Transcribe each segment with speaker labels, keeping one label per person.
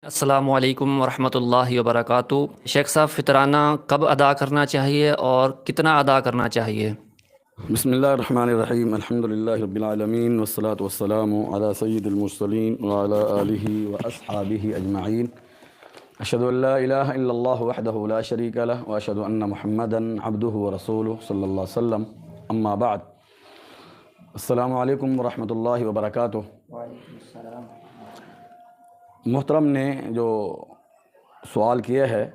Speaker 1: السلام علیکم ورحمۃ اللہ وبرکاتہ۔ شیخ صاحب، فطرانہ کب ادا کرنا چاہیے اور کتنا ادا کرنا چاہیے؟
Speaker 2: بسم اللہ الرحمن الرحیم، الحمد للہ رب العالمین والصلاة والسلام علی سید المرسلین وعلی آلہ واصحابہ اجمعین۔ اشہد ان لا الہ الا اللہ وحدہ لا شریک لہ واشہد ان محمدا عبدہ ورسولہ صلی اللہ علیہ وسلم، اما بعد۔ السلام علیکم ورحمۃ اللہ وبرکاتہ۔ محترم نے جو سوال کیا ہے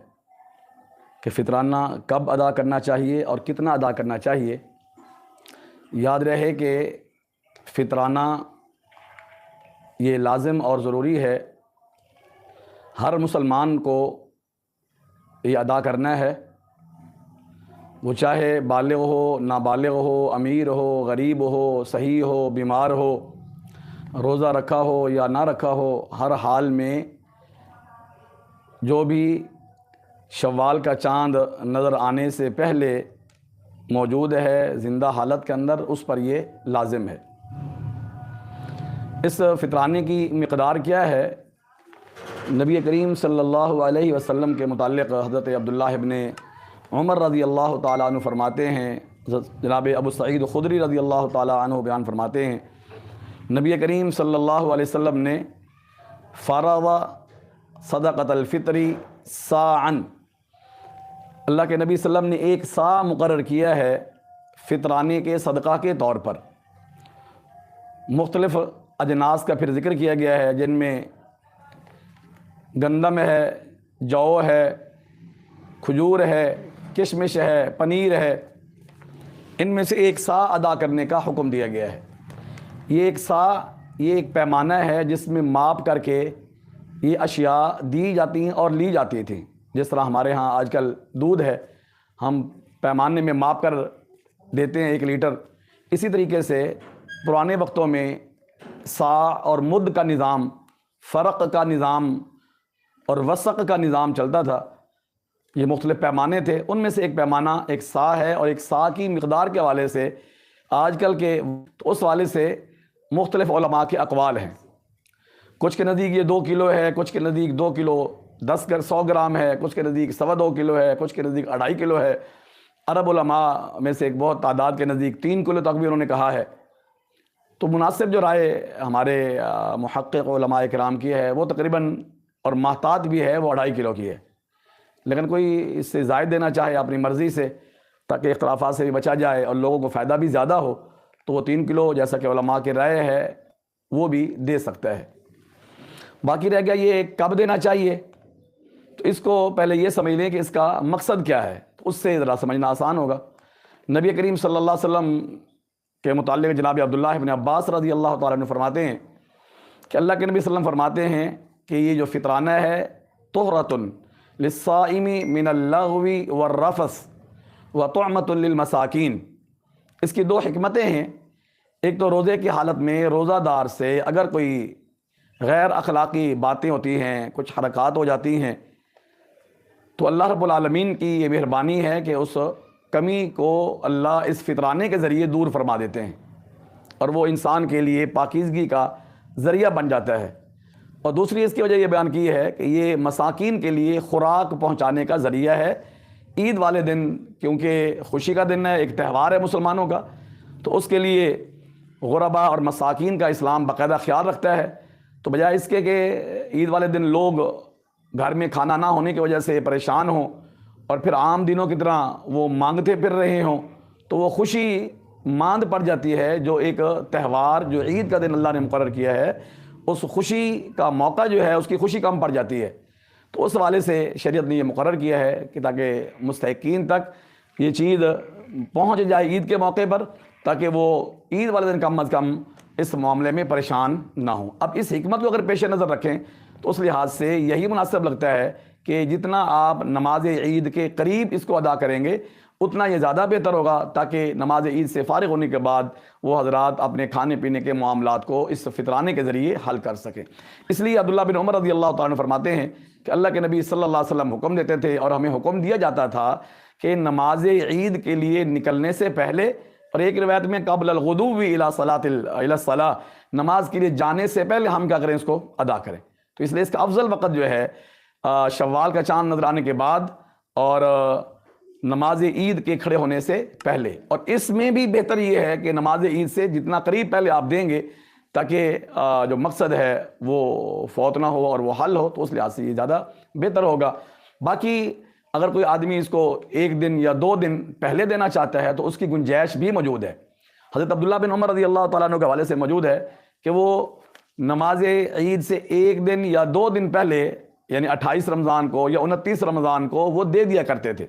Speaker 2: کہ فطرانہ کب ادا کرنا چاہیے اور کتنا ادا کرنا چاہیے، یاد رہے کہ فطرانہ یہ لازم اور ضروری ہے، ہر مسلمان کو یہ ادا کرنا ہے، وہ چاہے بالغ ہو، نابالغ ہو، امیر ہو، غریب ہو، صحیح ہو، بیمار ہو، روزہ رکھا ہو یا نہ رکھا ہو، ہر حال میں جو بھی شوال کا چاند نظر آنے سے پہلے موجود ہے زندہ حالت کے اندر، اس پر یہ لازم ہے۔ اس فطرانے کی مقدار کیا ہے؟ نبی کریم صلی اللہ علیہ وسلم کے متعلق حضرت عبداللہ ابن عمر رضی اللہ تعالیٰ عنہ فرماتے ہیں، جناب ابو سعید خدری رضی اللہ تعالیٰ عنہ بیان فرماتے ہیں، نبی کریم صلی اللہ علیہ وسلم نے فرض صدقۃ الفطر صاعًا، اللہ کے نبی صلی اللہ علیہ وسلم نے ایک صاع مقرر کیا ہے فطرانے کے صدقہ کے طور پر۔ مختلف اجناس کا پھر ذکر کیا گیا ہے، جن میں گندم ہے، جو ہے، کھجور ہے، کشمش ہے، پنیر ہے، ان میں سے ایک صاع ادا کرنے کا حکم دیا گیا ہے۔ یہ ایک صاع، یہ ایک پیمانہ ہے جس میں ماپ کر کے یہ اشیاء دی جاتی ہیں اور لی جاتی تھیں۔ جس طرح ہمارے ہاں آج کل دودھ ہے، ہم پیمانے میں ماپ کر دیتے ہیں 1 لیٹر، اسی طریقے سے پرانے وقتوں میں صاع اور مد کا نظام، فرق کا نظام اور وسق کا نظام چلتا تھا۔ یہ مختلف پیمانے تھے، ان میں سے ایک پیمانہ ایک صاع ہے، اور ایک صاع کی مقدار کے حوالے سے آج کل کے اس حوالے سے مختلف علماء کے اقوال ہیں۔ کچھ کے نزدیک یہ 2 کلو ہے، کچھ کے نزدیک 2 کلو 100 گرام ہے، کچھ کے نزدیک 2.25 کلو ہے، کچھ کے نزدیک 2.5 کلو ہے۔ عرب علماء میں سے ایک بہت تعداد کے نزدیک 3 کلو تک بھی انہوں نے کہا ہے۔ تو مناسب جو رائے ہمارے محقق علماء کرام کی ہے وہ تقریباً، اور محتاط بھی ہے، وہ 2.5 کلو کی ہے۔ لیکن کوئی اس سے زائد دینا چاہے اپنی مرضی سے تاکہ اختلافات سے بھی بچا جائے اور لوگوں کو فائدہ بھی زیادہ ہو، تو وہ 3 کلو جیسا کہ علماء کی رائے ہے وہ بھی دے سکتا ہے۔ باقی رہ گیا یہ کب دینا چاہیے، تو اس کو پہلے یہ سمجھ لیں کہ اس کا مقصد کیا ہے، تو اس سے ذرا سمجھنا آسان ہوگا۔ نبی کریم صلی اللہ علیہ وسلم کے متعلق جناب عبداللہ ابن عباس رضی اللہ تعالیٰ عنہ فرماتے ہیں کہ اللہ کے نبی صلی اللہ علیہ وسلم فرماتے ہیں کہ یہ جو فطرانہ ہے طہرۃ للصائم من اللغو والرفث وطعمۃ للمساکین، اس کی 2 حکمتیں ہیں۔ ایک تو روزے کی حالت میں روزہ دار سے اگر کوئی غیر اخلاقی باتیں ہوتی ہیں، کچھ حرکات ہو جاتی ہیں، تو اللہ رب العالمین کی یہ مہربانی ہے کہ اس کمی کو اللہ اس فطرانے کے ذریعے دور فرما دیتے ہیں، اور وہ انسان کے لیے پاکیزگی کا ذریعہ بن جاتا ہے۔ اور دوسری اس کی وجہ یہ بیان کی ہے کہ یہ مساکین کے لیے خوراک پہنچانے کا ذریعہ ہے۔ عید والے دن کیونکہ خوشی کا دن ہے، ایک تہوار ہے مسلمانوں کا، تو اس کے لیے غربا اور مساکین کا اسلام باقاعدہ خیال رکھتا ہے۔ تو بجائے اس کے کہ عید والے دن لوگ گھر میں کھانا نہ ہونے کی وجہ سے پریشان ہوں اور پھر عام دنوں کی طرح وہ مانگتے پھر رہے ہوں، تو وہ خوشی ماند پڑ جاتی ہے۔ جو ایک تہوار جو عید کا دن اللہ نے مقرر کیا ہے، اس خوشی کا موقع جو ہے اس کی خوشی کم پڑ جاتی ہے۔ تو اس حوالے سے شریعت نے یہ مقرر کیا ہے کہ تاکہ مستحقین تک یہ چیز پہنچ جائے عید کے موقع پر، تاکہ وہ عید والے دن کم از کم اس معاملے میں پریشان نہ ہوں۔ اب اس حکمت کو اگر پیش نظر رکھیں تو اس لحاظ سے یہی مناسب لگتا ہے کہ جتنا آپ نماز عید کے قریب اس کو ادا کریں گے اتنا یہ زیادہ بہتر ہوگا، تاکہ نماز عید سے فارغ ہونے کے بعد وہ حضرات اپنے کھانے پینے کے معاملات کو اس فطرانے کے ذریعے حل کر سکیں۔ اس لیے عبداللہ بن عمر رضی اللہ تعالیٰ عنہ فرماتے ہیں کہ اللہ کے نبی صلی اللہ علیہ وسلم حکم دیتے تھے، اور ہمیں حکم دیا جاتا تھا کہ نماز عید کے لیے نکلنے سے پہلے، اور ایک روایت میں قبل الغدو الی الصلاۃ، نماز کے لیے جانے سے پہلے ہم کیا کریں، اس کو ادا کریں۔ تو اس لیے اس کا افضل وقت جو ہے شوال کا چاند نظر آنے کے بعد اور نماز عید کے کھڑے ہونے سے پہلے، اور اس میں بھی بہتر یہ ہے کہ نماز عید سے جتنا قریب پہلے آپ دیں گے تاکہ جو مقصد ہے وہ فوت نہ ہو اور وہ حل ہو، تو اس لحاظ سے یہ زیادہ بہتر ہوگا۔ باقی اگر کوئی آدمی اس کو 1 دن یا 2 دن پہلے دینا چاہتا ہے تو اس کی گنجائش بھی موجود ہے۔ حضرت عبداللہ بن عمر رضی اللہ تعالیٰ عنہ کے حوالے سے موجود ہے کہ وہ نماز عید سے 1 دن یا 2 دن پہلے، یعنی 28 رمضان کو یا 29 رمضان کو وہ دے دیا کرتے تھے،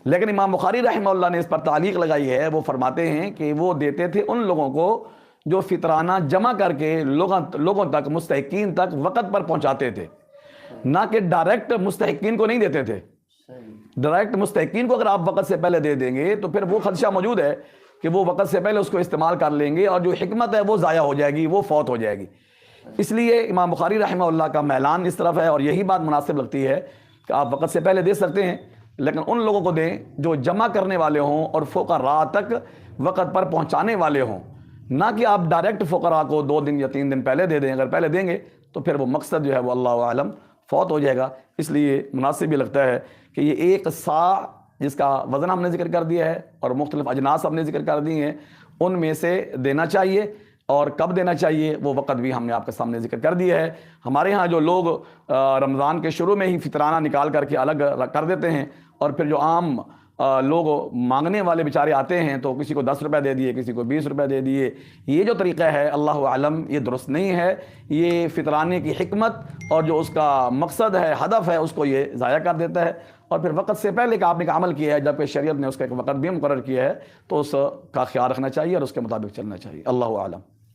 Speaker 2: لیکن امام بخاری رحمہ اللہ نے اس پر تعلیق لگائی ہے، وہ فرماتے ہیں کہ وہ دیتے تھے ان لوگوں کو جو فطرانہ جمع کر کے لوگوں تک، مستحقین تک وقت پر پہنچاتے تھے، نہ کہ ڈائریکٹ مستحقین کو نہیں دیتے تھے۔ ڈائریکٹ مستحقین کو اگر آپ وقت سے پہلے دے دیں گے تو پھر وہ خدشہ موجود ہے کہ وہ وقت سے پہلے اس کو استعمال کر لیں گے اور جو حکمت ہے وہ ضائع ہو جائے گی، وہ فوت ہو جائے گی۔ اس لیے امام بخاری رحمہ اللہ کا میلان اس طرف ہے، اور یہی بات مناسب لگتی ہے کہ آپ وقت سے پہلے دے سکتے ہیں، لیکن ان لوگوں کو دیں جو جمع کرنے والے ہوں اور فقراء تک وقت پر پہنچانے والے ہوں، نہ کہ آپ ڈائریکٹ فقراء کو 2 دن یا 3 دن پہلے دے دیں۔ اگر پہلے دیں گے تو پھر وہ مقصد جو ہے وہ اللہ عالم فوت ہو جائے گا۔ اس لیے مناسب یہ لگتا ہے کہ یہ 1 صاع جس کا وزن ہم نے ذکر کر دیا ہے اور مختلف اجناس ہم نے ذکر کر دی ہیں، ان میں سے دینا چاہیے، اور کب دینا چاہیے وہ وقت بھی ہم نے آپ کے سامنے ذکر کر دیا ہے۔ ہمارے ہاں جو لوگ رمضان کے شروع میں ہی فطرانہ نکال کر کے الگ کر دیتے ہیں، اور پھر جو عام لوگ مانگنے والے بیچارے آتے ہیں تو کسی کو 10 روپے دے دیے، کسی کو 20 روپے دے دیے، یہ جو طریقہ ہے اللہ عالم یہ درست نہیں ہے۔ یہ فطرانے کی حکمت اور جو اس کا مقصد ہے، ہدف ہے، اس کو یہ ضائع کر دیتا ہے۔ اور پھر وقت سے پہلے کا آپ نے عمل کیا ہے، جبکہ شریعت نے اس کا ایک وقت بھی مقرر کیا ہے، تو اس کا خیال رکھنا چاہیے اور اس کے مطابق چلنا چاہیے۔ اللہ عالم۔